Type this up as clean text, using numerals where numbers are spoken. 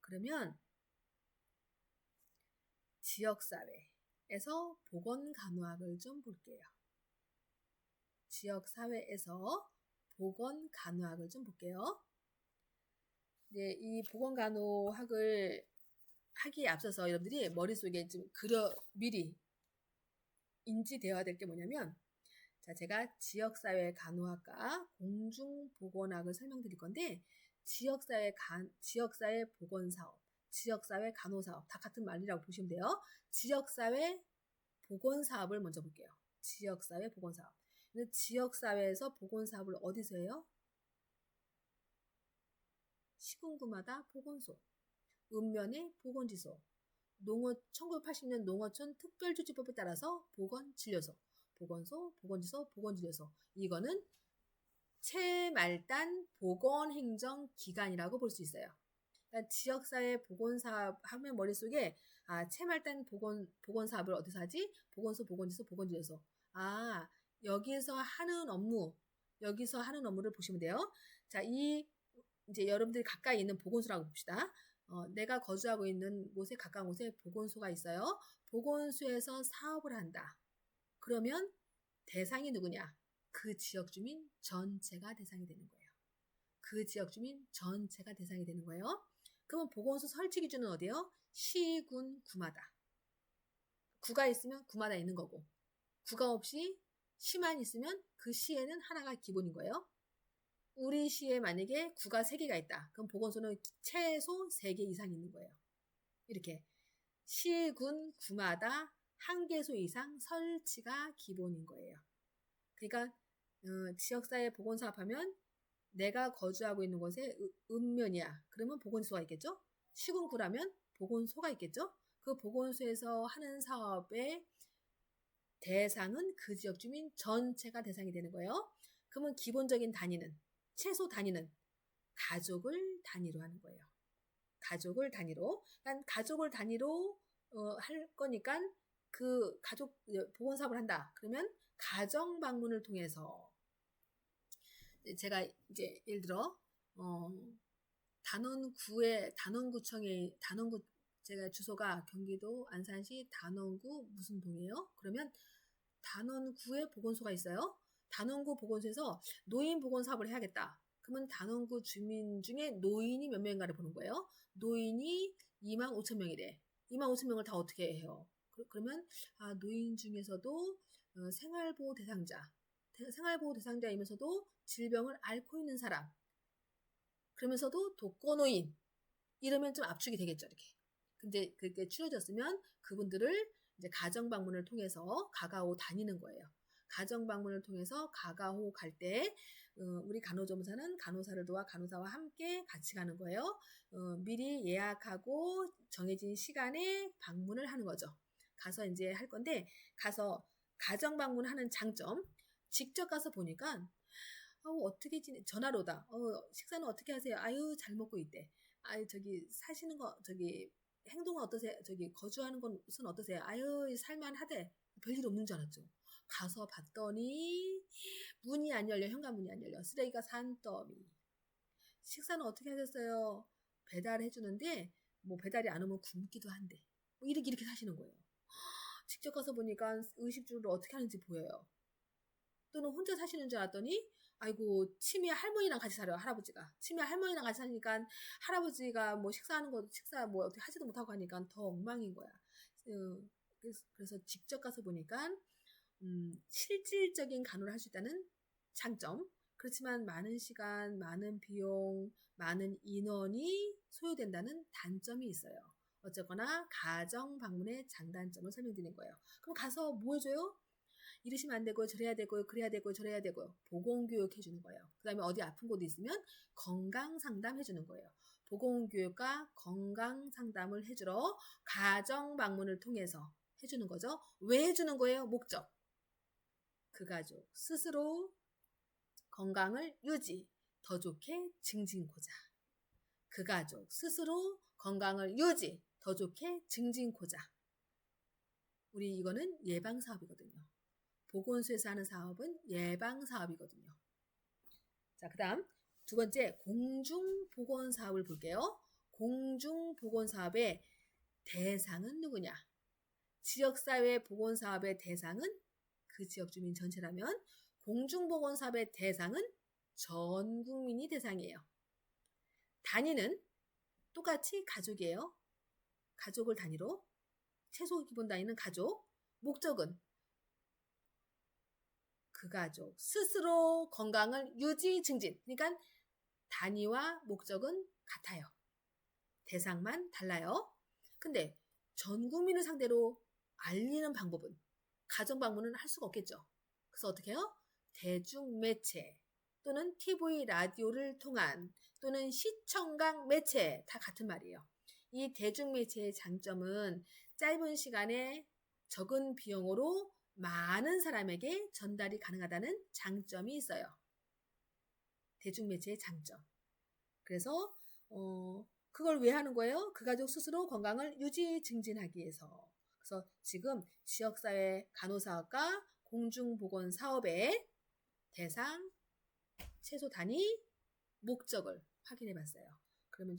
그러면 지역사회에서 보건간호학을 좀 볼게요. 지역사회에서 보건간호학을 좀 볼게요. 이제 이 보건간호학을 하기에 앞서서 여러분들이 머릿속에 좀 미리 인지되어야 될 게 뭐냐면, 자, 제가 지역사회 간호학과 공중보건학을 설명드릴 건데, 지역사회 보건사업, 지역사회 간호사업 다 같은 말이라고 보시면 돼요. 지역사회 보건사업을 먼저 볼게요. 지역사회 보건사업. 지역사회에서 보건사업을 어디서 해요? 시군구마다 보건소, 읍면의 보건지소, 1980년 농어촌 특별조치법에 따라서 보건진료소, 보건소, 보건지소, 보건진료소. 이거는 최말단 보건행정기관이라고 볼 수 있어요. 그러니까 지역사회 보건사업 하면 머릿속에 최말단 보건사업을 어디서 하지? 보건소, 보건지소, 보건진료소. 여기서 하는 업무를 보시면 돼요. 자, 이제 여러분들이 가까이 있는 보건소라고 봅시다. 내가 거주하고 있는 곳에 가까운 곳에 보건소가 있어요. 보건소에서 사업을 한다. 그러면 대상이 누구냐? 그 지역 주민 전체가 대상이 되는 거예요. 그 지역 주민 전체가 대상이 되는 거예요. 그러면 보건소 설치 기준은 어디예요? 시, 군, 구마다. 구가 있으면 구마다 있는 거고, 구가 없이 시만 있으면 그 시에는 하나가 기본인 거예요. 우리 시에 만약에 구가 3개가 있다. 그럼 보건소는 최소 3개 이상 있는 거예요. 이렇게 시, 군, 구마다 1개소 이상 설치가 기본인 거예요. 그러니까 지역사회 보건사업 하면 내가 거주하고 있는 곳에 읍면이야. 그러면 보건소가 있겠죠? 시군구라면 보건소가 있겠죠? 그 보건소에서 하는 사업의 대상은 그 지역 주민 전체가 대상이 되는 거예요. 그러면 기본적인 단위는, 최소 단위는 가족을 단위로 하는 거예요. 가족을 단위로. 그러니까 가족을 단위로 할 거니까 그 가족 보건사업을 한다. 그러면 가정 방문을 통해서 제가 이제 예를 들어 단원구청에 제가 주소가 경기도 안산시 단원구 무슨 동이에요? 그러면 단원구에 보건소가 있어요. 단원구 보건소에서 노인 보건 사업을 해야겠다. 그러면 단원구 주민 중에 노인이 몇 명인가를 보는 거예요. 노인이 25,000명이래. 25,000명을 다 어떻게 해요? 그러면 노인 중에서도 생활보호 대상자이면서도 질병을 앓고 있는 사람, 그러면서도 독거노인, 이러면 좀 압축이 되겠죠, 이렇게. 근데 그게 추려졌으면 그분들을 이제 가정 방문을 통해서 가가호 다니는 거예요. 가정 방문을 통해서 가가호 갈 때 우리 간호조무사는 간호사를 도와 간호사와 함께 같이 가는 거예요. 미리 예약하고 정해진 시간에 방문을 하는 거죠. 가서 이제 할 건데, 가서 가정 방문하는 장점, 직접 가서 보니까 어떻게 전화로다. 식사는 어떻게 하세요? 아유, 잘 먹고 있대. 아유, 사시는 거, 행동은 어떠세요? 거주하는 것은 어떠세요? 아유, 살만하대. 별일 없는 줄 알았죠. 가서 봤더니 문이 안 열려. 현관문이 안 열려. 쓰레기가 산더미. 식사는 어떻게 하셨어요? 배달해 주는데 뭐 배달이 안 오면 굶기도 한대. 뭐 이렇게 사시는 거예요. 직접 가서 보니까 의식주를 어떻게 하는지 보여요. 또는 혼자 사시는 줄 알았더니 아이고, 치매 할머니랑 같이 살아요. 할아버지가. 치매 할머니랑 같이 사니까 할아버지가 뭐 식사 뭐 어떻게 하지도 못하고 하니까 더 엉망인 거야. 그래서 직접 가서 보니까 실질적인 간호를 할 수 있다는 장점. 그렇지만 많은 시간, 많은 비용, 많은 인원이 소요된다는 단점이 있어요. 어쨌거나 가정 방문의 장단점을 설명드리는 거예요. 그럼 가서 뭐 해줘요? 이러시면 안 되고요. 저래야 되고요. 그래야 되고요. 저래야 되고요. 보건교육 해주는 거예요. 그 다음에 어디 아픈 곳이 있으면 건강상담 해주는 거예요. 보건교육과 건강상담을 해주러 가정 방문을 통해서 해주는 거죠. 왜 해주는 거예요? 목적. 그 가족 스스로 건강을 더 좋게 증진고자. 그 가족 스스로 건강을 더 좋게 증진고자. 우리 이거는 예방사업이거든요. 보건소에서 하는 사업은 예방사업이거든요. 자, 그 다음 두 번째 공중보건사업을 볼게요. 공중보건사업의 대상은 누구냐? 지역사회 보건사업의 대상은 그 지역 주민 전체라면 공중보건사업의 대상은 전 국민이 대상이에요. 단위는 똑같이 가족이에요. 가족을 단위로. 최소 기본 단위는 가족. 목적은 그 가족 스스로 건강을 유지 증진. 그러니까 단위와 목적은 같아요. 대상만 달라요. 근데 전 국민을 상대로 알리는 방법은 가정방문은 할 수가 없겠죠. 그래서 어떻게 해요? 대중매체 또는 TV, 라디오를 통한 또는 시청각 매체 다 같은 말이에요. 이 대중매체의 장점은 짧은 시간에 적은 비용으로 많은 사람에게 전달이 가능하다는 장점이 있어요. 대중매체의 장점. 그래서 그걸 왜 하는 거예요? 그 가족 스스로 건강을 유지 증진하기 위해서. 그래서 지금 지역사회 간호사업과 공중보건사업의 대상, 최소 단위, 목적을 확인해 봤어요. 그러면